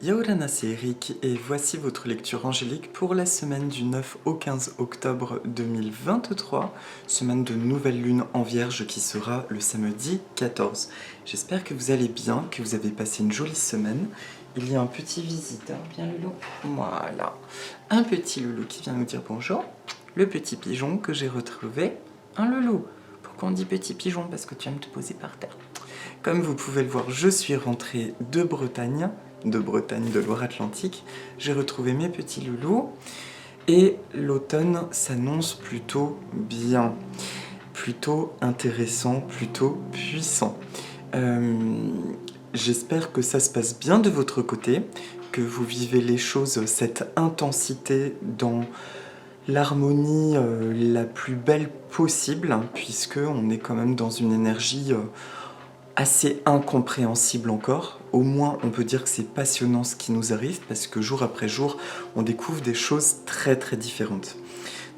Yaorana, c'est Eric et voici votre lecture angélique pour la semaine du 9 au 15 octobre 2023, semaine de nouvelle lune en Vierge qui sera le samedi 14. J'espère que vous allez bien, que vous avez passé une jolie semaine. Il y a un petit visiteur, bien loulou, voilà, un petit loulou qui vient nous dire bonjour, le petit pigeon que j'ai retrouvé, un loulou. Pourquoi on dit petit pigeon? Parce que tu aimes te poser par terre. Comme vous pouvez le voir, je suis rentrée de Bretagne, de Loire-Atlantique. J'ai retrouvé mes petits loulous et l'automne s'annonce plutôt bien, plutôt intéressant, plutôt puissant. J'espère que ça se passe bien de votre côté, que vous vivez les choses, cette intensité dans l'harmonie la plus belle possible, puisque on est quand même dans une énergie assez incompréhensible encore. Au moins, on peut dire que c'est passionnant ce qui nous arrive, parce que jour après jour, on découvre des choses très très différentes.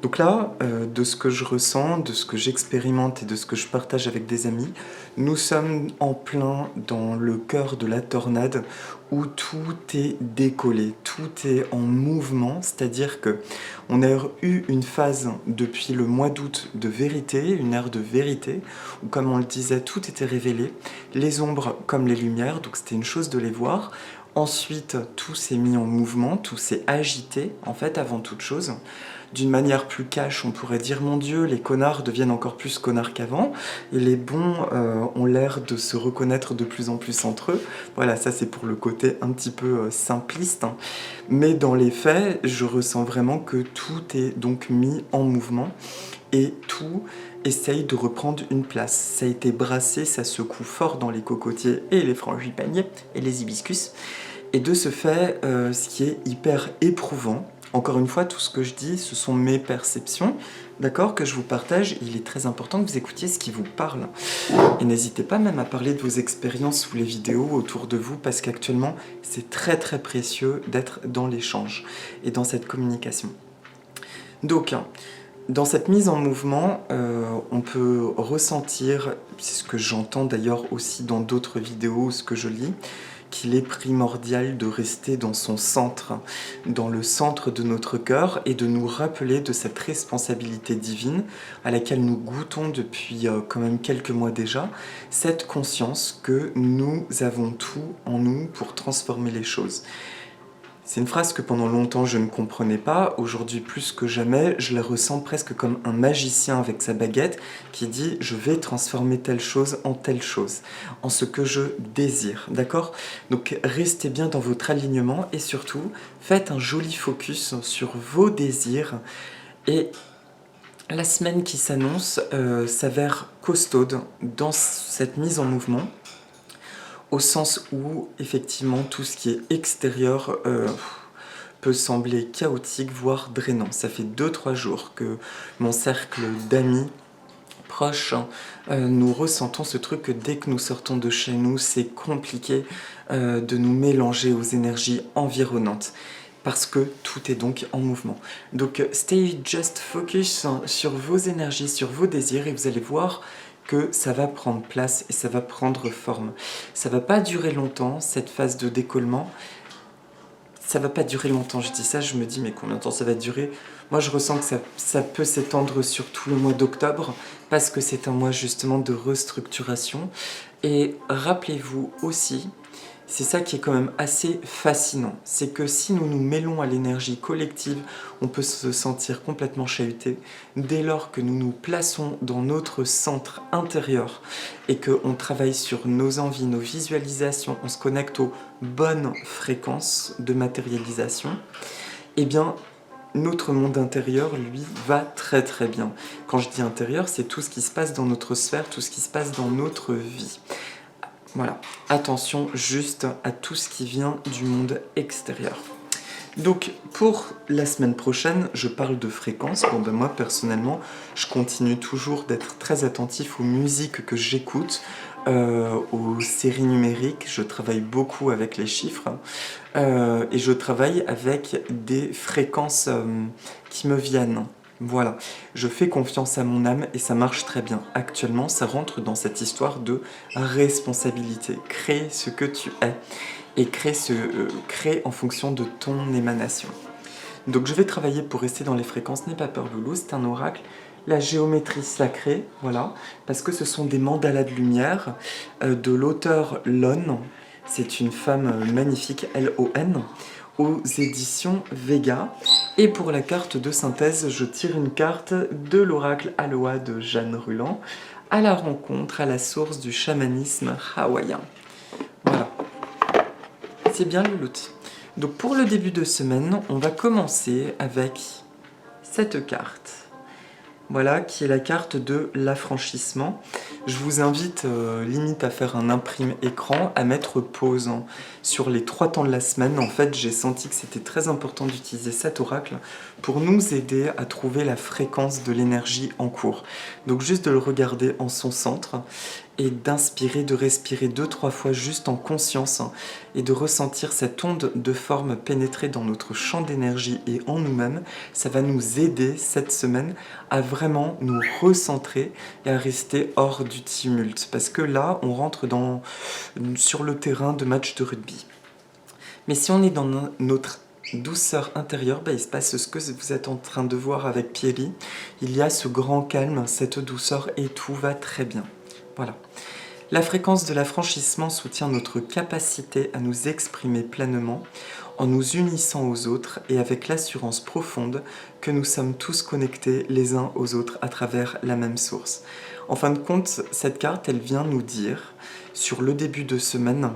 Donc là, de ce que je ressens, de ce que j'expérimente et de ce que je partage avec des amis, nous sommes en plein dans le cœur de la tornade où tout est décollé, tout est en mouvement, c'est-à-dire que on a eu une phase depuis le mois d'août de vérité, une ère de vérité, où comme on le disait, tout était révélé, les ombres comme les lumières, donc c'était une chose de les voir. Ensuite, tout s'est mis en mouvement, tout s'est agité, en fait, avant toute chose. D'une manière plus cash, on pourrait dire « Mon Dieu, les connards deviennent encore plus connards qu'avant, et les bons ont l'air de se reconnaître de plus en plus entre eux. » Voilà, ça c'est pour le côté un petit peu simpliste. Hein. Mais dans les faits, je ressens vraiment que tout est donc mis en mouvement, et tout essaye de reprendre une place. Ça a été brassé, ça secoue fort dans les cocotiers et les frangipaniers et les hibiscus. Et de ce fait, ce qui est hyper éprouvant, encore une fois, tout ce que je dis, ce sont mes perceptions, d'accord, que je vous partage. Il est très important que vous écoutiez ce qui vous parle. Et n'hésitez pas même à parler de vos expériences sous les vidéos autour de vous, parce qu'actuellement, c'est très très précieux d'être dans l'échange et dans cette communication. Donc, dans cette mise en mouvement, on peut ressentir, c'est ce que j'entends d'ailleurs aussi dans d'autres vidéos, ce que je lis, qu'il est primordial de rester dans son centre, dans le centre de notre cœur, et de nous rappeler de cette responsabilité divine à laquelle nous goûtons depuis quand même quelques mois déjà, cette conscience que nous avons tout en nous pour transformer les choses. C'est une phrase que pendant longtemps je ne comprenais pas, aujourd'hui plus que jamais, je la ressens presque comme un magicien avec sa baguette qui dit « je vais transformer telle chose en telle chose, en ce que je désire ». D'accord? Donc restez bien dans votre alignement et surtout faites un joli focus sur vos désirs. Et la semaine qui s'annonce s'avère costaude dans cette mise en mouvement, au sens où, effectivement, tout ce qui est extérieur peut sembler chaotique, voire drainant. Ça fait 2-3 jours que mon cercle d'amis proches, nous ressentons ce truc que dès que nous sortons de chez nous, c'est compliqué de nous mélanger aux énergies environnantes. Parce que tout est donc en mouvement. Donc, stay just focus sur vos énergies, sur vos désirs, et vous allez voir que ça va prendre place et ça va prendre forme. Ça va pas durer longtemps, cette phase de décollement. Ça va pas durer longtemps, je dis ça, je me dis mais combien de temps ça va durer? Moi je ressens que ça peut s'étendre sur tout le mois d'octobre, parce que c'est un mois justement de restructuration. Et rappelez-vous aussi, c'est ça qui est quand même assez fascinant, c'est que si nous nous mêlons à l'énergie collective, on peut se sentir complètement chahuté. Dès lors que nous nous plaçons dans notre centre intérieur et qu'on travaille sur nos envies, nos visualisations, on se connecte aux bonnes fréquences de matérialisation, eh bien, notre monde intérieur, lui, va très très bien. Quand je dis intérieur, c'est tout ce qui se passe dans notre sphère, tout ce qui se passe dans notre vie. Voilà, attention juste à tout ce qui vient du monde extérieur. Donc, pour la semaine prochaine, je parle de fréquences. Bon, ben moi, personnellement, je continue toujours d'être très attentif aux musiques que j'écoute, aux séries numériques. Je travaille beaucoup avec les chiffres et je travaille avec des fréquences qui me viennent. Voilà, je fais confiance à mon âme et ça marche très bien. Actuellement, ça rentre dans cette histoire de responsabilité. Créer ce que tu es. et crée en fonction de ton émanation. Donc je vais travailler pour rester dans les fréquences, n'aie pas peur Loulou, c'est un oracle. La géométrie sacrée, voilà, parce que ce sont des mandalas de lumière de l'auteur Lon, c'est une femme magnifique, L-O-N, aux éditions Vega. Et pour la carte de synthèse, je tire une carte de l'oracle Aloha de Jeanne Ruland, à la rencontre, à la source du chamanisme hawaïen. Voilà, c'est bien le lot. Donc pour le début de semaine, on va commencer avec cette carte. Voilà, qui est la carte de l'affranchissement. Je vous invite limite à faire un imprime écran, à mettre pause sur les 3 temps de la semaine. En fait, j'ai senti que c'était très important d'utiliser cet oracle pour nous aider à trouver la fréquence de l'énergie en cours. Donc juste de le regarder en son centre et d'inspirer, de respirer 2-3 fois juste en conscience et de ressentir cette onde de forme pénétrer dans notre champ d'énergie et en nous-mêmes. Ça va nous aider cette semaine à vraiment nous recentrer et à rester hors du tumulte. Parce que là, on rentre sur le terrain de match de rugby. Mais si on est dans notre douceur intérieure, il se passe ce que vous êtes en train de voir avec Pierry. Il y a ce grand calme, cette douceur et tout va très bien. Voilà. La fréquence de l'affranchissement soutient notre capacité à nous exprimer pleinement en nous unissant aux autres et avec l'assurance profonde que nous sommes tous connectés les uns aux autres à travers la même source. En fin de compte, cette carte, elle vient nous dire, sur le début de semaine,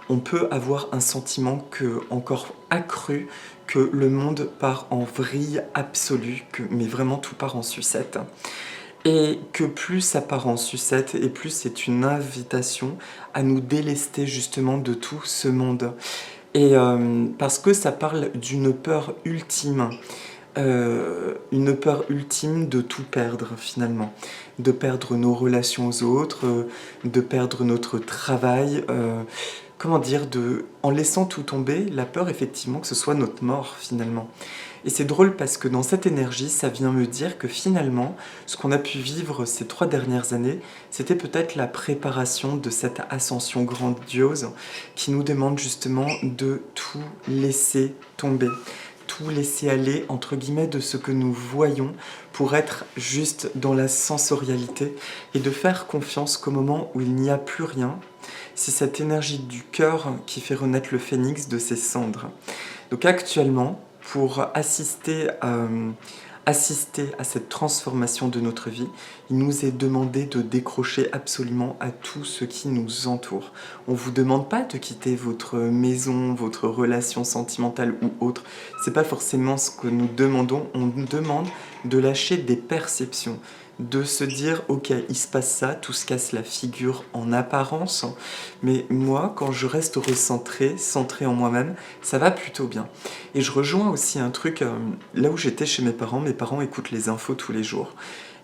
on peut avoir un sentiment encore accru que le monde part en vrille absolue, mais vraiment tout part en sucette. Et que plus ça part en sucette et plus c'est une invitation à nous délester justement de tout ce monde. Et parce que ça parle d'une peur ultime, une peur ultime de tout perdre finalement, de perdre nos relations aux autres, de perdre notre travail, comment dire, en laissant tout tomber, la peur effectivement que ce soit notre mort finalement. Et c'est drôle parce que dans cette énergie, ça vient me dire que finalement, ce qu'on a pu vivre ces 3 dernières années, c'était peut-être la préparation de cette ascension grandiose qui nous demande justement de tout laisser tomber, tout laisser aller, entre guillemets, de ce que nous voyons pour être juste dans la sensorialité et de faire confiance qu'au moment où il n'y a plus rien, c'est cette énergie du cœur qui fait renaître le phénix de ses cendres. Donc actuellement, pour assister à cette transformation de notre vie, il nous est demandé de décrocher absolument à tout ce qui nous entoure. On ne vous demande pas de quitter votre maison, votre relation sentimentale ou autre. Ce n'est pas forcément ce que nous demandons. On nous demande de lâcher des perceptions, de se dire ok, il se passe ça, tout se casse la figure en apparence, mais moi quand je reste recentré, centré en moi-même, ça va plutôt bien. Et je rejoins aussi un truc, là où j'étais chez mes parents écoutent les infos tous les jours.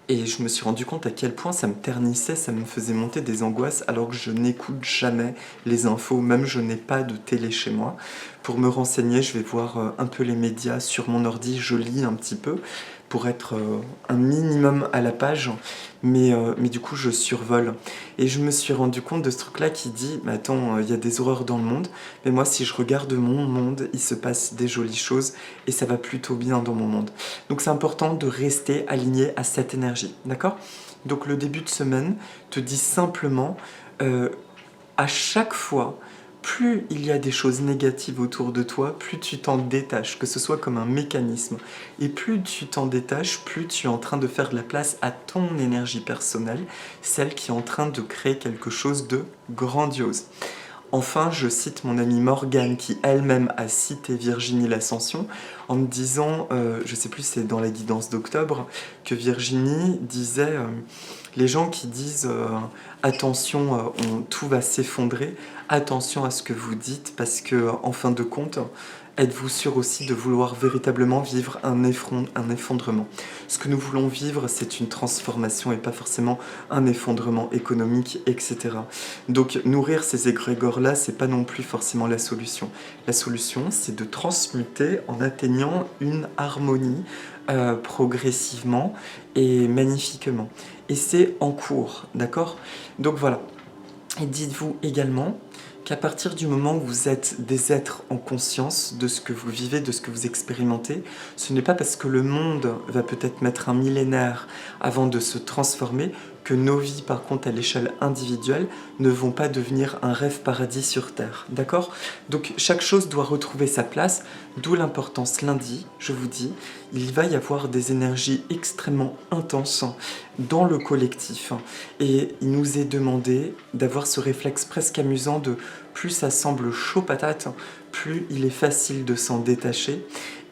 Et je me suis rendu compte à quel point ça me ternissait, ça me faisait monter des angoisses alors que je n'écoute jamais les infos, même je n'ai pas de télé chez moi. Pour me renseigner, je vais voir un peu les médias sur mon ordi, je lis un petit peu pour être un minimum à la page, mais du coup je survole. Et je me suis rendu compte de ce truc-là qui dit, mais attends, il y a des horreurs dans le monde, mais moi si je regarde mon monde, il se passe des jolies choses et ça va plutôt bien dans mon monde. Donc c'est important de rester aligné à cette énergie, d'accord ? Donc le début de semaine te dit simplement, à chaque fois, plus il y a des choses négatives autour de toi, plus tu t'en détaches, que ce soit comme un mécanisme. Et plus tu t'en détaches, plus tu es en train de faire de la place à ton énergie personnelle, celle qui est en train de créer quelque chose de grandiose. Enfin, je cite mon amie Morgane qui elle-même a cité Virginie l'Ascension en me disant, je sais plus si c'est dans la guidance d'octobre, que Virginie disait les gens qui disent attention, tout va s'effondrer, attention à ce que vous dites parce que en fin de compte, êtes-vous sûr aussi de vouloir véritablement vivre un effondrement. Ce que nous voulons vivre, c'est une transformation et pas forcément un effondrement économique, etc. Donc nourrir ces égrégores-là, c'est pas non plus forcément la solution. La solution, c'est de transmuter en atteignant une harmonie progressivement et magnifiquement. Et c'est en cours, d'accord ? Donc voilà. Et dites-vous également qu'à partir du moment où vous êtes des êtres en conscience de ce que vous vivez, de ce que vous expérimentez, ce n'est pas parce que le monde va peut-être mettre un millénaire avant de se transformer que nos vies, par contre, à l'échelle individuelle, ne vont pas devenir un rêve paradis sur Terre, d'accord? Donc chaque chose doit retrouver sa place, d'où l'importance lundi, je vous dis, il va y avoir des énergies extrêmement intenses dans le collectif et il nous est demandé d'avoir ce réflexe presque amusant de plus ça semble chaud patate, plus il est facile de s'en détacher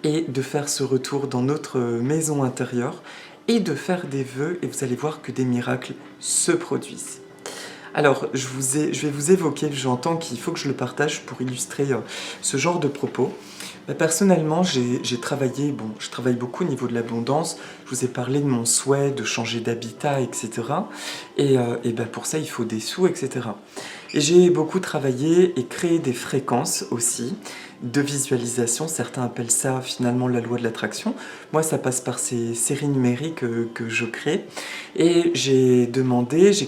et de faire ce retour dans notre maison intérieure et de faire des vœux et vous allez voir que des miracles se produisent. Alors, je vais vous évoquer, j'entends qu'il faut que je le partage pour illustrer ce genre de propos. Personnellement, j'ai travaillé, je travaille beaucoup au niveau de l'abondance, je vous ai parlé de mon souhait de changer d'habitat, etc. Et pour ça, il faut des sous, etc. Et j'ai beaucoup travaillé et créé des fréquences aussi de visualisation. Certains appellent ça finalement la loi de l'attraction. Moi, ça passe par ces séries numériques que je crée. Et j'ai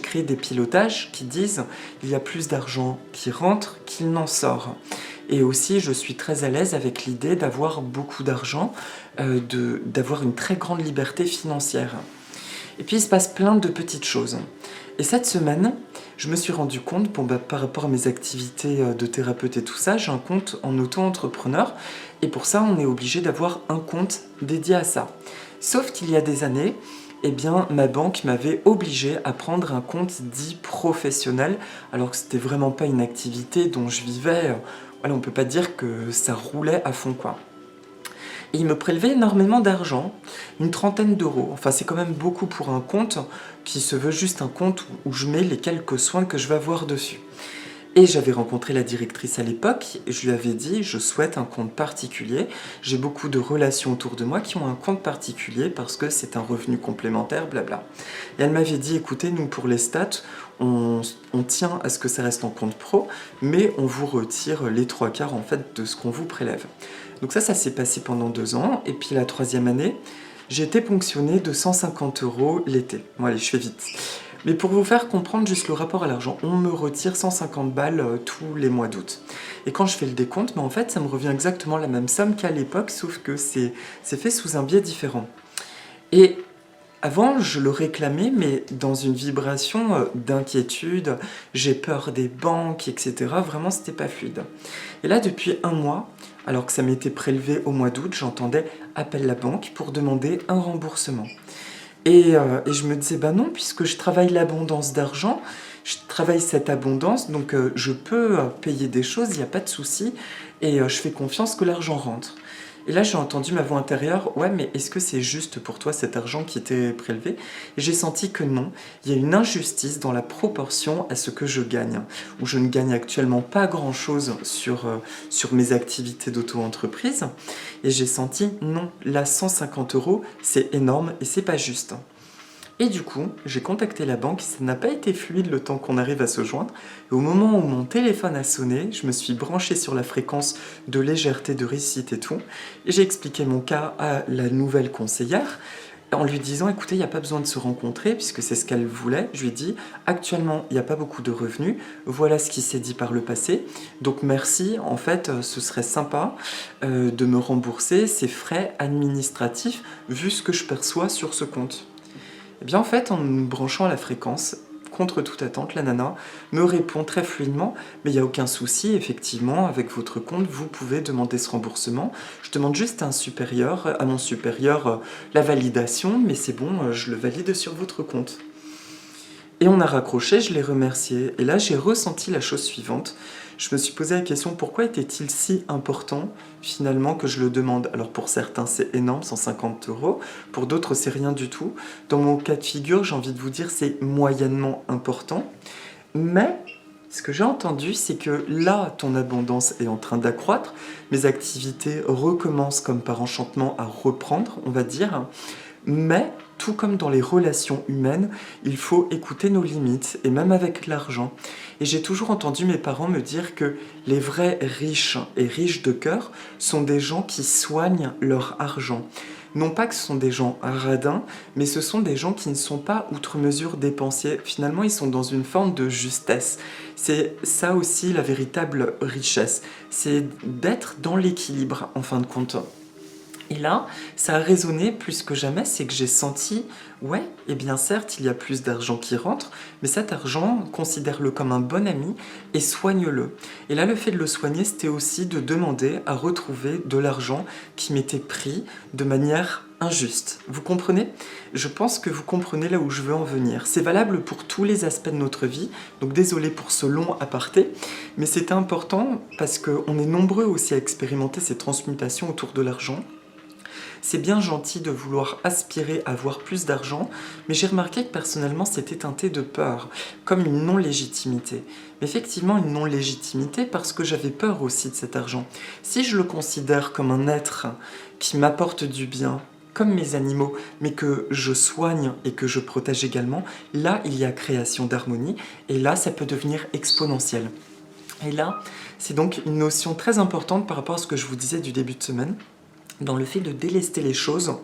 créé des pilotages qui disent il y a plus d'argent qui rentre qu'il n'en sort. Et aussi, je suis très à l'aise avec l'idée d'avoir beaucoup d'argent, d'avoir une très grande liberté financière. Et puis, il se passe plein de petites choses. Et cette semaine, je me suis rendu compte, par rapport à mes activités de thérapeute et tout ça, j'ai un compte en auto-entrepreneur. Et pour ça, on est obligé d'avoir un compte dédié à ça. Sauf qu'il y a des années, eh bien, ma banque m'avait obligé à prendre un compte dit professionnel, alors que c'était vraiment pas une activité dont je vivais. Voilà, on peut pas dire que ça roulait à fond, quoi. Et il me prélevait énormément d'argent, une trentaine d'euros. Enfin, c'est quand même beaucoup pour un compte qui se veut juste un compte où je mets les quelques soins que je vais avoir dessus. Et j'avais rencontré la directrice à l'époque et je lui avais dit je souhaite un compte particulier. J'ai beaucoup de relations autour de moi qui ont un compte particulier parce que c'est un revenu complémentaire, blabla. Et elle m'avait dit écoutez, nous pour les stats, on tient à ce que ça reste en compte pro, mais on vous retire les 3/4 en fait de ce qu'on vous prélève. Donc ça s'est passé pendant 2 ans et puis la 3e année, j'ai été ponctionnée de 150 € l'été. Bon allez, je fais vite. Mais pour vous faire comprendre juste le rapport à l'argent, on me retire 150 balles tous les mois d'août. Et quand je fais le décompte, en fait, ça me revient exactement la même somme qu'à l'époque, sauf que c'est fait sous un biais différent. Et avant, je le réclamais, mais dans une vibration d'inquiétude, j'ai peur des banques, etc. Vraiment, c'était pas fluide. Et là, depuis 1 mois, alors que ça m'était prélevé au mois d'août, j'entendais « appelle la banque » pour demander un remboursement. Et je me disais, bah non, puisque je travaille l'abondance d'argent, je travaille cette abondance, donc je peux payer des choses, il n'y a pas de souci, et je fais confiance que l'argent rentre. Et là, j'ai entendu ma voix intérieure, ouais, mais est-ce que c'est juste pour toi cet argent qui était prélevé? Et j'ai senti que non, il y a une injustice dans la proportion à ce que je gagne, où je ne gagne actuellement pas grand-chose sur mes activités d'auto-entreprise. Et j'ai senti, non, là, 150 €, c'est énorme et c'est pas juste. Et du coup, j'ai contacté la banque, ça n'a pas été fluide le temps qu'on arrive à se joindre. Et au moment où mon téléphone a sonné, je me suis branchée sur la fréquence de légèreté, de réussite et tout. Et j'ai expliqué mon cas à la nouvelle conseillère en lui disant, écoutez, il n'y a pas besoin de se rencontrer puisque c'est ce qu'elle voulait. Je lui ai dit, actuellement, il n'y a pas beaucoup de revenus. Voilà ce qui s'est dit par le passé. Donc merci, en fait, ce serait sympa de me rembourser ces frais administratifs vu ce que je perçois sur ce compte. Et bien en fait, en me branchant à la fréquence, contre toute attente, la nana me répond très fluidement « Mais il n'y a aucun souci, effectivement, avec votre compte, vous pouvez demander ce remboursement. Je demande juste à mon supérieur, la validation, mais c'est bon, je le valide sur votre compte. » Et on a raccroché, je l'ai remercié. Et là, j'ai ressenti la chose suivante. Je me suis posé la question, pourquoi était-il si important, finalement, que je le demande? Alors pour certains, c'est énorme, 150 €. Pour d'autres, c'est rien du tout. Dans mon cas de figure, j'ai envie de vous dire, c'est moyennement important. Mais ce que j'ai entendu, c'est que là, ton abondance est en train d'accroître. Mes activités recommencent comme par enchantement à reprendre, on va dire. Mais, tout comme dans les relations humaines, il faut écouter nos limites, et même avec l'argent. Et j'ai toujours entendu mes parents me dire que les vrais riches et riches de cœur sont des gens qui soignent leur argent. Non pas que ce sont des gens radins, mais ce sont des gens qui ne sont pas outre mesure dépensiers. Finalement, ils sont dans une forme de justesse. C'est ça aussi la véritable richesse, c'est d'être dans l'équilibre en fin de compte. Et là, ça a résonné plus que jamais, c'est que j'ai senti, ouais, eh bien certes, il y a plus d'argent qui rentre, mais cet argent, considère-le comme un bon ami et soigne-le. Et là, le fait de le soigner, c'était aussi de demander à retrouver de l'argent qui m'était pris de manière injuste. Vous comprenez? Je pense que vous comprenez là où je veux en venir. C'est valable pour tous les aspects de notre vie, donc désolé pour ce long aparté, mais c'est important parce qu'on est nombreux aussi à expérimenter ces transmutations autour de l'argent. C'est bien gentil de vouloir aspirer à avoir plus d'argent, mais j'ai remarqué que personnellement c'était teinté de peur, comme une non-légitimité. Mais effectivement une non-légitimité parce que j'avais peur aussi de cet argent. Si je le considère comme un être qui m'apporte du bien, comme mes animaux, mais que je soigne et que je protège également, là il y a création d'harmonie, et là ça peut devenir exponentiel. Et là, c'est donc une notion très importante par rapport à ce que je vous disais du début de semaine, dans le fait de délester les choses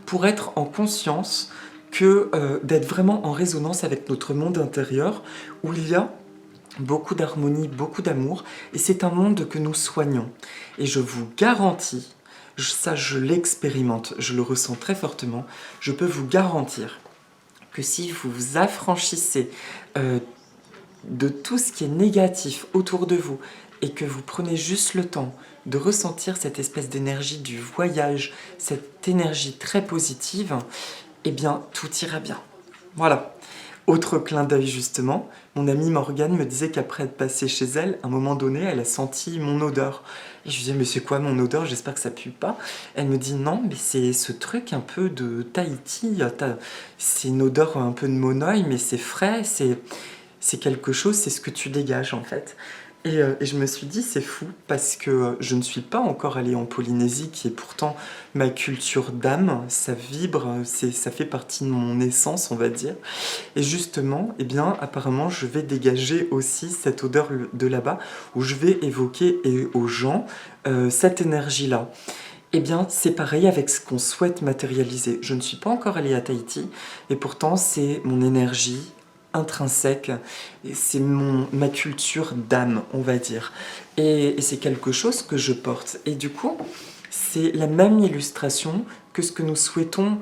pour être en conscience que d'être vraiment en résonance avec notre monde intérieur où il y a beaucoup d'harmonie, beaucoup d'amour et c'est un monde que nous soignons. Et je vous garantis, ça je l'expérimente, je le ressens très fortement, je peux vous garantir que si vous vous affranchissez de tout ce qui est négatif autour de vous et que vous prenez juste le temps de ressentir cette espèce d'énergie du voyage, cette énergie très positive, eh bien tout ira bien. Voilà. Autre clin d'œil justement, mon amie Morgane me disait qu'après être passée chez elle, à un moment donné, elle a senti mon odeur. Et je lui disais, mais c'est quoi mon odeur? J'espère que ça pue pas. Elle me dit, non, mais c'est ce truc un peu de Tahiti. C'est une odeur un peu de monoï, mais c'est frais, c'est quelque chose, c'est ce que tu dégages en fait. Et je me suis dit, c'est fou, parce que je ne suis pas encore allée en Polynésie, qui est pourtant ma culture d'âme, ça vibre, ça fait partie de mon essence, on va dire. Et justement, eh bien, apparemment, je vais dégager aussi cette odeur de là-bas, où je vais évoquer aux gens cette énergie-là. Eh bien, c'est pareil avec ce qu'on souhaite matérialiser. Je ne suis pas encore allée à Tahiti, et pourtant, c'est mon énergie intrinsèque, c'est ma culture d'âme, on va dire. Et c'est quelque chose que je porte. Et du coup, c'est la même illustration que ce que nous souhaitons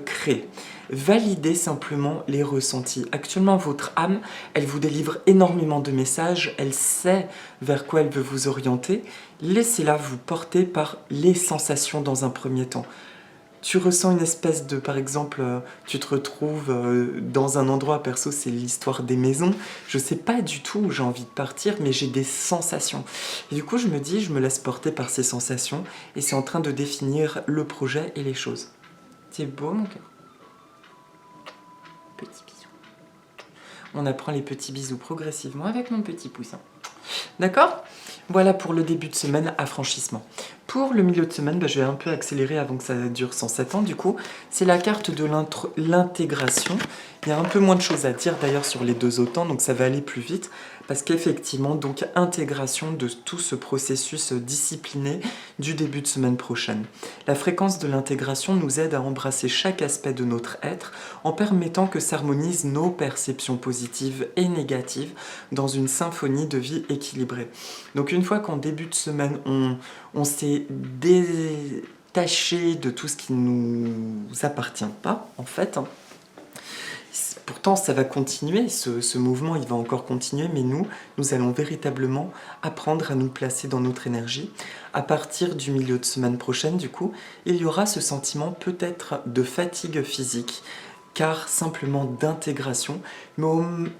créer. Validez simplement les ressentis. Actuellement, votre âme, elle vous délivre énormément de messages, elle sait vers quoi elle veut vous orienter. Laissez-la vous porter par les sensations dans un premier temps. Tu ressens une espèce de, par exemple, tu te retrouves dans un endroit, perso c'est l'histoire des maisons, je sais pas du tout où j'ai envie de partir, mais j'ai des sensations. Et du coup je me dis, je me laisse porter par ces sensations, et c'est en train de définir le projet et les choses. C'est beau mon cœur. Petit bisou. On apprend les petits bisous progressivement avec mon petit poussin. D'accord? Voilà pour le début de semaine, affranchissement. Pour le milieu de semaine, je vais un peu accélérer avant que ça dure 107 ans du coup. C'est la carte de l'intégration. Il y a un peu moins de choses à dire d'ailleurs sur les deux autant, donc ça va aller plus vite. Parce qu'effectivement, donc intégration de tout ce processus discipliné du début de semaine prochaine. La fréquence de l'intégration nous aide à embrasser chaque aspect de notre être en permettant que s'harmonisent nos perceptions positives et négatives dans une symphonie de vie équilibrée. Donc une fois qu'en début de semaine, on s'est détaché de tout ce qui ne nous appartient pas, en fait, pourtant, ça va continuer, ce mouvement, il va encore continuer, mais nous allons véritablement apprendre à nous placer dans notre énergie. À partir du milieu de semaine prochaine, du coup, il y aura ce sentiment peut-être de fatigue physique, car simplement d'intégration, mais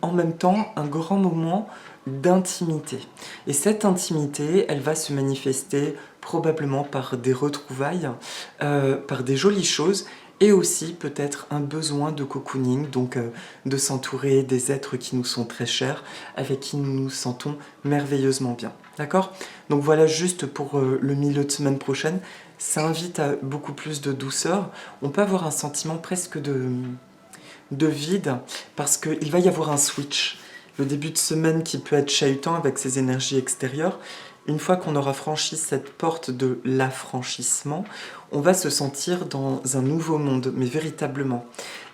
en même temps, un grand moment d'intimité. Et cette intimité, elle va se manifester probablement par des retrouvailles, par des jolies choses, et aussi peut-être un besoin de cocooning, donc de s'entourer des êtres qui nous sont très chers, avec qui nous nous sentons merveilleusement bien. D'accord? Donc voilà juste pour le milieu de semaine prochaine, ça invite à beaucoup plus de douceur. On peut avoir un sentiment presque de vide, parce qu'il va y avoir un switch. Le début de semaine qui peut être chahutant avec ses énergies extérieures, Une fois qu'on aura franchi cette porte de l'affranchissement, on va se sentir dans un nouveau monde, mais véritablement.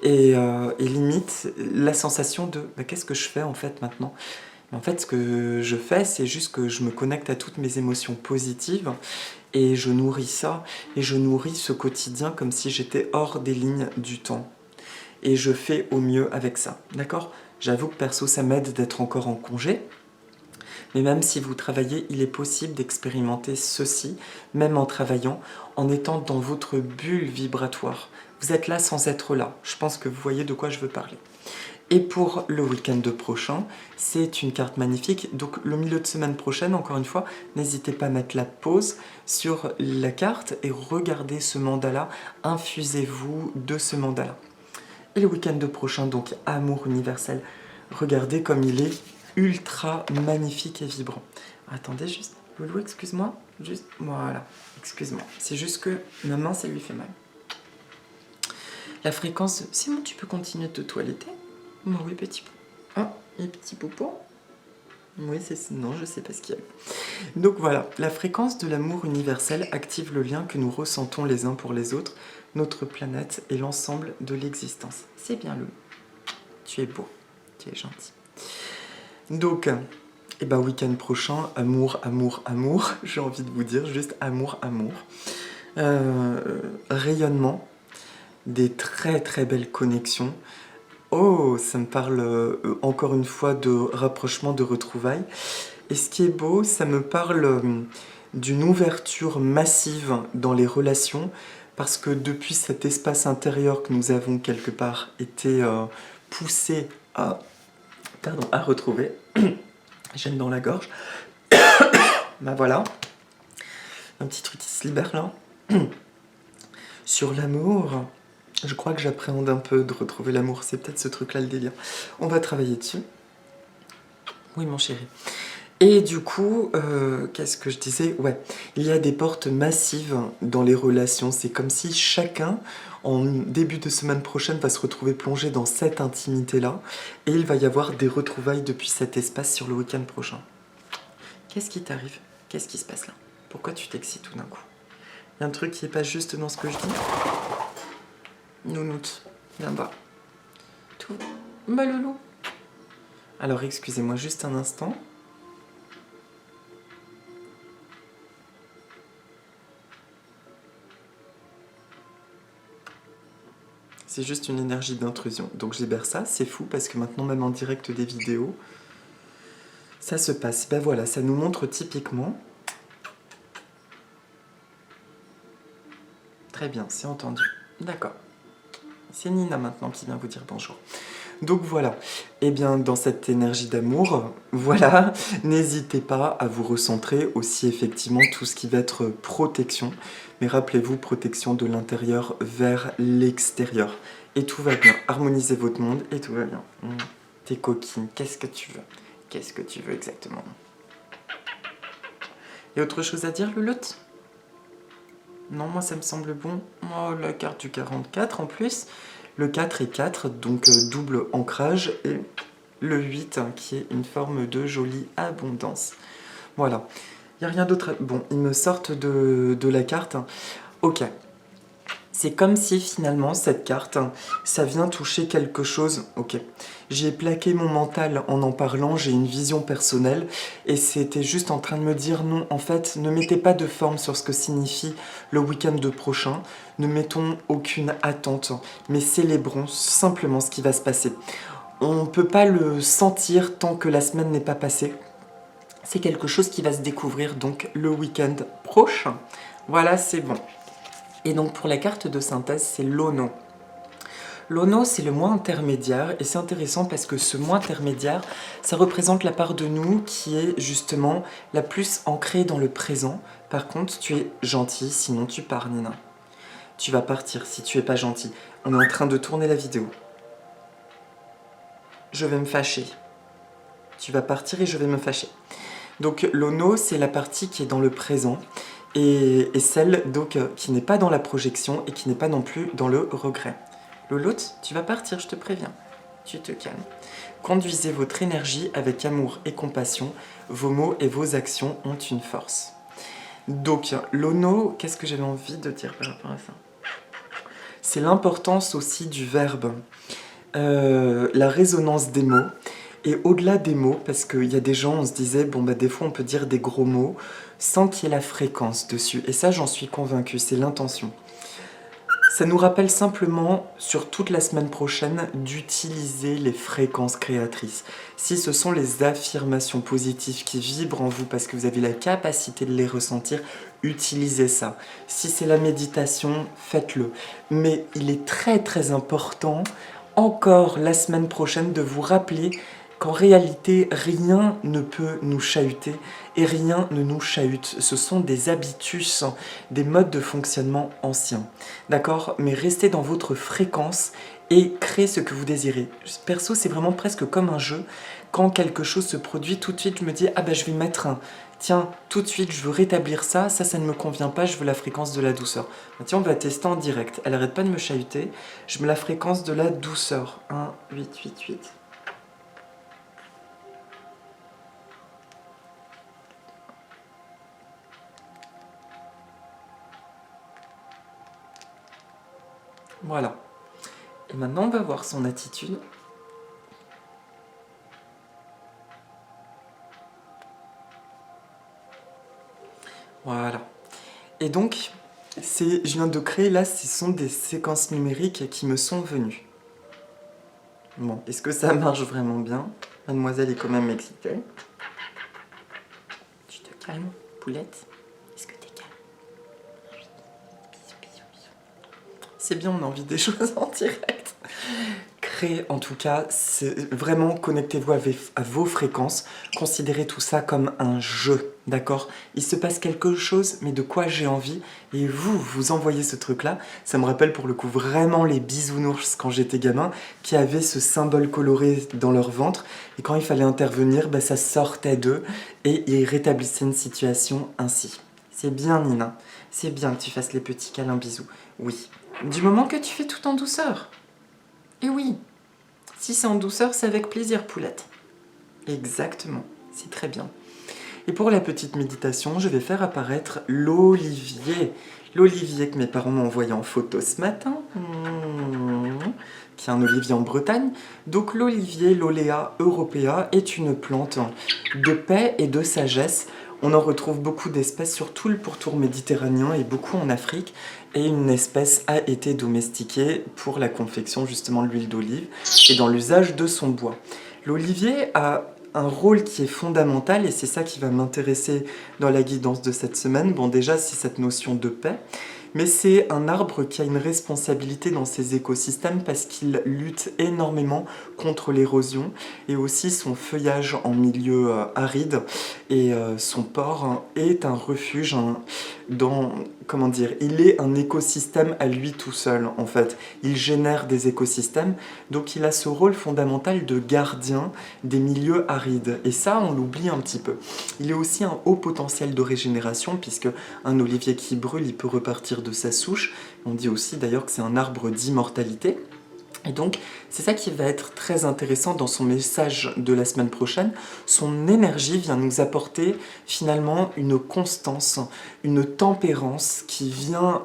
Et limite, la sensation de bah, qu'est-ce que je fais en fait maintenant? En fait, ce que je fais, c'est juste que je me connecte à toutes mes émotions positives et je nourris ça, et je nourris ce quotidien comme si j'étais hors des lignes du temps. Et je fais au mieux avec ça, d'accord? J'avoue que perso, ça m'aide d'être encore en congé, mais même si vous travaillez, il est possible d'expérimenter ceci, même en travaillant, en étant dans votre bulle vibratoire. Vous êtes là sans être là. Je pense que vous voyez de quoi je veux parler. Et pour le week-end prochain, c'est une carte magnifique. Donc le milieu de semaine prochaine, encore une fois, n'hésitez pas à mettre la pause sur la carte et regardez ce mandala. Infusez-vous de ce mandala. Et le week-end prochain, donc amour universel. Regardez comme il est ultra magnifique et vibrant. Attendez juste, Loulou, excuse-moi. Juste, voilà, excuse-moi. C'est juste que ma main, ça lui fait mal. La fréquence... Simon, tu peux continuer de te toiletter? Bon, oui, petit pou. Ah, et petit poupon. Oui, c'est... Non, je sais pas ce qu'il y a. Donc voilà, la fréquence de l'amour universel active le lien que nous ressentons les uns pour les autres, notre planète et l'ensemble de l'existence. C'est bien, Loulou. Tu es beau, tu es gentil. Donc, eh ben, week-end prochain, amour, amour, amour. J'ai envie de vous dire juste amour, amour. Rayonnement, des très très belles connexions. Oh, ça me parle encore une fois de rapprochement, de retrouvailles. Et ce qui est beau, ça me parle d'une ouverture massive dans les relations, parce que depuis cet espace intérieur que nous avons quelque part été poussé à retrouver, gêne dans la gorge, bah voilà, un petit truc qui se libère là. Sur l'amour, je crois que j'appréhende un peu de retrouver l'amour, c'est peut-être ce truc-là le délire. On va travailler dessus. Oui, mon chéri. Et du coup, qu'est-ce que je disais? Ouais, il y a des portes massives dans les relations. C'est comme si chacun, en début de semaine prochaine, va se retrouver plongé dans cette intimité-là. Et il va y avoir des retrouvailles depuis cet espace sur le week-end prochain. Qu'est-ce qui t'arrive? Qu'est-ce qui se passe là? Pourquoi tu t'excites tout d'un coup? Il y a un truc qui n'est pas juste dans ce que je dis? Nounoute, viens bas. Tout. Bah loulou. Alors excusez-moi juste un instant. C'est juste une énergie d'intrusion. Donc je libère ça, c'est fou parce que maintenant même en direct des vidéos, ça se passe. Ben voilà, ça nous montre typiquement. Très bien, c'est entendu. D'accord. C'est Nina maintenant qui vient vous dire bonjour. Donc voilà, et bien dans cette énergie d'amour, voilà, n'hésitez pas à vous recentrer aussi effectivement tout ce qui va être protection. Mais rappelez-vous, protection de l'intérieur vers l'extérieur. Et tout va bien, harmonisez votre monde et tout va bien. T'es coquine, qu'est-ce que tu veux? Qu'est-ce que tu veux exactement? Il y a autre chose à dire, Louloute? Non, moi ça me semble bon. Oh, la carte du 44 en plus. Le 4 et 4, donc double ancrage. Et le 8, hein, qui est une forme de jolie abondance. Voilà. Il n'y a rien d'autre. Bon, ils me sortent de la carte. Ok. C'est comme si finalement cette carte, ça vient toucher quelque chose. Ok. J'ai plaqué mon mental en parlant, j'ai une vision personnelle et c'était juste en train de me dire non, en fait, ne mettez pas de forme sur ce que signifie le week-end prochain. Ne mettons aucune attente, mais célébrons simplement ce qui va se passer. On ne peut pas le sentir tant que la semaine n'est pas passée. C'est quelque chose qui va se découvrir donc le week-end prochain. Voilà, c'est bon. Et donc pour la carte de synthèse, c'est l'Ono. L'Ono, c'est le moi intermédiaire, et c'est intéressant parce que ce moi intermédiaire, ça représente la part de nous qui est justement la plus ancrée dans le présent. Par contre, tu es gentil, sinon tu pars, Nina. Tu vas partir si tu es pas gentil. On est en train de tourner la vidéo. Je vais me fâcher. Tu vas partir et je vais me fâcher. Donc l'Ono, c'est la partie qui est dans le présent. Et celle donc, qui n'est pas dans la projection et qui n'est pas non plus dans le regret. Louloute, tu vas partir, je te préviens. tu te calmes. Conduisez votre énergie avec amour et compassion. Vos mots et vos actions ont une force. Donc, l'ono, qu'est-ce que j'avais envie de dire par rapport à ça? C'est l'importance aussi du verbe, la résonance des mots. Et au-delà des mots, parce qu'il y a des gens, on se disait, bon bah des fois on peut dire des gros mots sans qu'il y ait la fréquence dessus. Et ça, j'en suis convaincue, c'est l'intention. Ça nous rappelle simplement, sur toute la semaine prochaine, d'utiliser les fréquences créatrices. Si ce sont les affirmations positives qui vibrent en vous parce que vous avez la capacité de les ressentir, utilisez ça. Si c'est la méditation, faites-le. Mais il est très très important, encore la semaine prochaine, de vous rappeler qu'en réalité, rien ne peut nous chahuter et rien ne nous chahute. Ce sont des habitus, des modes de fonctionnement anciens. D'accord? Mais restez dans votre fréquence et créez ce que vous désirez. Perso, c'est vraiment presque comme un jeu. Quand quelque chose se produit, tout de suite, je me dis « Ah bah je vais mettre un... Tiens, tout de suite, je veux rétablir ça. Ça ne me convient pas. Je veux la fréquence de la douceur. » Tiens, on va tester en direct. Elle arrête pas de me chahuter. Je mets la fréquence de la douceur. 1, 8, 8, 8. Voilà. Et maintenant, on va voir son attitude. Voilà. Et donc, je viens de créer là, ce sont des séquences numériques qui me sont venues. Bon, est-ce que ça marche vraiment bien? Mademoiselle est quand même excitée. Tu te calmes, poulette? Est-ce que t'es calme? Oui. Bisous, bisous, bisous. C'est bien, on a envie des choses en direct. Créez, en tout cas, vraiment connectez-vous à vos fréquences. Considérez tout ça comme un jeu, d'accord? Il se passe quelque chose, mais de quoi j'ai envie? Et vous envoyez ce truc-là. Ça me rappelle pour le coup vraiment les bisounours quand j'étais gamin, qui avaient ce symbole coloré dans leur ventre. Et quand il fallait intervenir, bah, ça sortait d'eux et ils rétablissaient une situation ainsi. C'est bien, Nina. C'est bien que tu fasses les petits câlins bisous. Oui. Du moment que tu fais tout en douceur. Et oui. Si c'est en douceur, c'est avec plaisir, poulette. Exactement, c'est très bien. Et pour la petite méditation, je vais faire apparaître l'olivier. L'olivier que mes parents m'ont envoyé en photo ce matin, qui est un olivier en Bretagne. Donc l'olivier, l'Olea europea, est une plante de paix et de sagesse. On en retrouve beaucoup d'espèces, surtout le pourtour méditerranéen et beaucoup en Afrique. Et une espèce a été domestiquée pour la confection justement de l'huile d'olive et dans l'usage de son bois. L'olivier a un rôle qui est fondamental et c'est ça qui va m'intéresser dans la guidance de cette semaine. Bon, déjà, c'est cette notion de paix, mais c'est un arbre qui a une responsabilité dans ses écosystèmes parce qu'il lutte énormément contre l'érosion et aussi son feuillage en milieu aride et son port est un refuge comment dire, il est un écosystème à lui tout seul en fait. Il génère des écosystèmes, donc il a ce rôle fondamental de gardien des milieux arides. Et ça, on l'oublie un petit peu. Il est aussi un haut potentiel de régénération, puisque un olivier qui brûle, il peut repartir de sa souche. On dit aussi d'ailleurs que c'est un arbre d'immortalité. Et donc, c'est ça qui va être très intéressant dans son message de la semaine prochaine. Son énergie vient nous apporter finalement une constance, une tempérance qui vient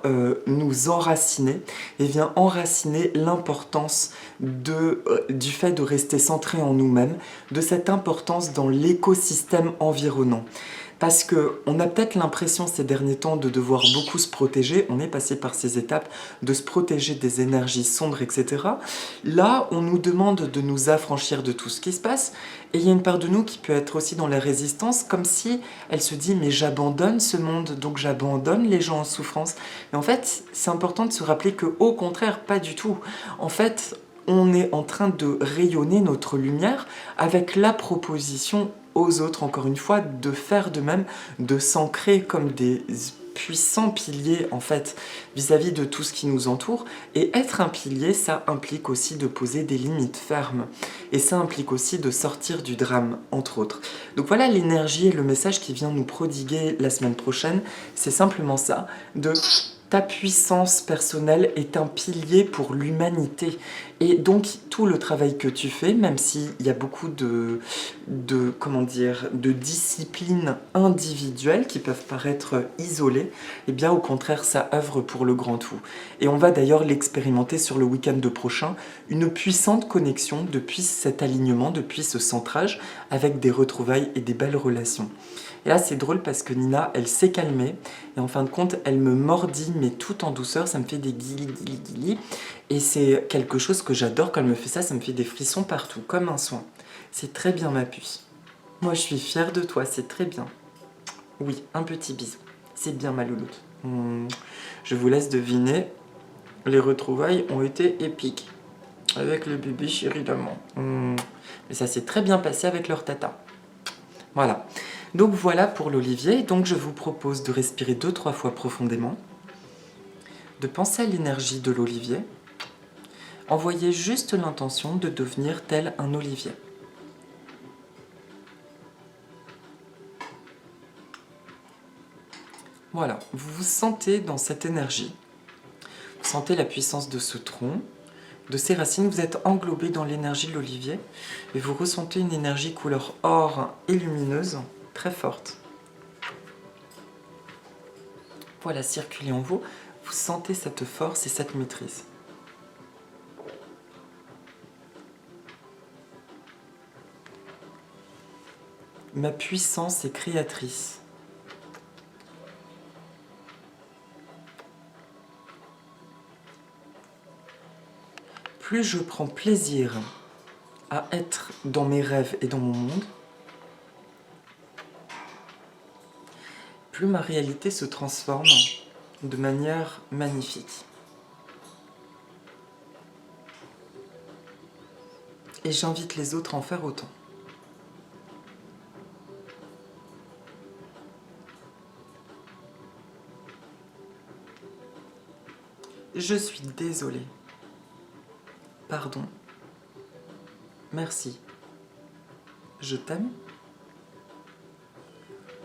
nous enraciner et vient enraciner l'importance du fait de rester centré en nous-mêmes, de cette importance dans l'écosystème environnant. Parce qu'on a peut-être l'impression ces derniers temps de devoir beaucoup se protéger, on est passé par ces étapes de se protéger des énergies sombres, etc. Là, on nous demande de nous affranchir de tout ce qui se passe, et il y a une part de nous qui peut être aussi dans la résistance, comme si elle se dit « mais j'abandonne ce monde, donc j'abandonne les gens en souffrance ». Mais en fait, c'est important de se rappeler qu'au contraire, pas du tout. En fait, on est en train de rayonner notre lumière avec la proposition aux autres, encore une fois, de faire de même, de s'ancrer comme des puissants piliers, en fait, vis-à-vis de tout ce qui nous entoure. Et être un pilier, ça implique aussi de poser des limites fermes. Et ça implique aussi de sortir du drame, entre autres. Donc voilà l'énergie et le message qui vient nous prodiguer la semaine prochaine. C'est simplement ça, de Ta puissance personnelle est un pilier pour l'humanité. Et donc, tout le travail que tu fais, même s'il y a beaucoup comment dire, de disciplines individuelles qui peuvent paraître isolées, eh bien, au contraire, ça œuvre pour le grand tout. Et on va d'ailleurs l'expérimenter sur le week-end prochain, une puissante connexion depuis cet alignement, depuis ce centrage, avec des retrouvailles et des belles relations. Et là, c'est drôle parce que Nina, elle s'est calmée. Et en fin de compte, elle me mordit, mais tout en douceur. Ça me fait des guilis. Et c'est quelque chose que j'adore quand elle me fait ça. Ça me fait des frissons partout, comme un soin. C'est très bien, ma puce. Moi, je suis fière de toi. C'est très bien. Oui, un petit bisou. C'est bien, ma louloute. Je vous laisse deviner. Les retrouvailles ont été épiques. Avec le bébé chéri d'amant. Mais ça s'est très bien passé avec leur tata. Voilà. Donc voilà pour l'olivier. Donc je vous propose de respirer 2-3 fois profondément, de penser à l'énergie de l'olivier. Envoyez juste l'intention de devenir tel un olivier. Voilà, vous vous sentez dans cette énergie. Vous sentez la puissance de ce tronc, de ses racines. Vous êtes englobé dans l'énergie de l'olivier et vous ressentez une énergie couleur or et lumineuse, très forte. Voilà, circulez en vous. Vous sentez cette force et cette maîtrise. Ma puissance est créatrice. Plus je prends plaisir à être dans mes rêves et dans mon monde, plus ma réalité se transforme de manière magnifique. Et j'invite les autres à en faire autant. Je suis désolée. Pardon. Merci. Je t'aime.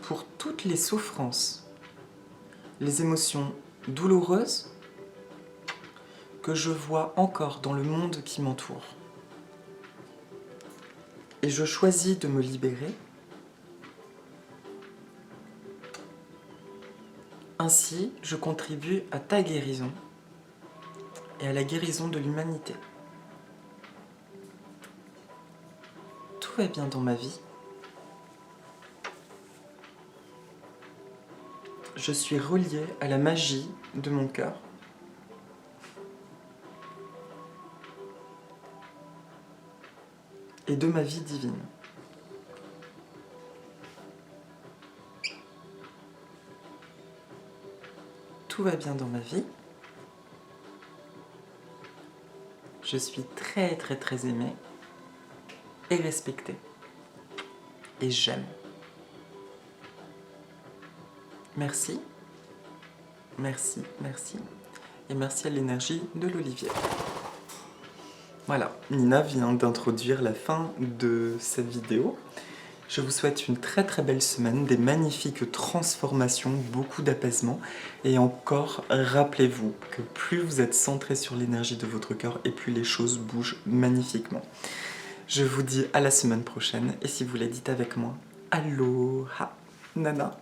Pour toutes les souffrances, les émotions douloureuses que je vois encore dans le monde qui m'entoure. Et je choisis de me libérer. Ainsi, je contribue à ta guérison et à la guérison de l'humanité. Tout va bien dans ma vie. Je suis relié à la magie de mon cœur. Et de ma vie divine. Tout va bien dans ma vie. Je suis très très très aimée et respectée. Et j'aime. Merci, merci, merci. Et merci à l'énergie de l'olivier. Voilà, Nina vient d'introduire la fin de cette vidéo. Je vous souhaite une très très belle semaine, des magnifiques transformations, beaucoup d'apaisement. Et encore, rappelez-vous que plus vous êtes centré sur l'énergie de votre cœur et plus les choses bougent magnifiquement. Je vous dis à la semaine prochaine et si vous la dites avec moi, aloha, Nana.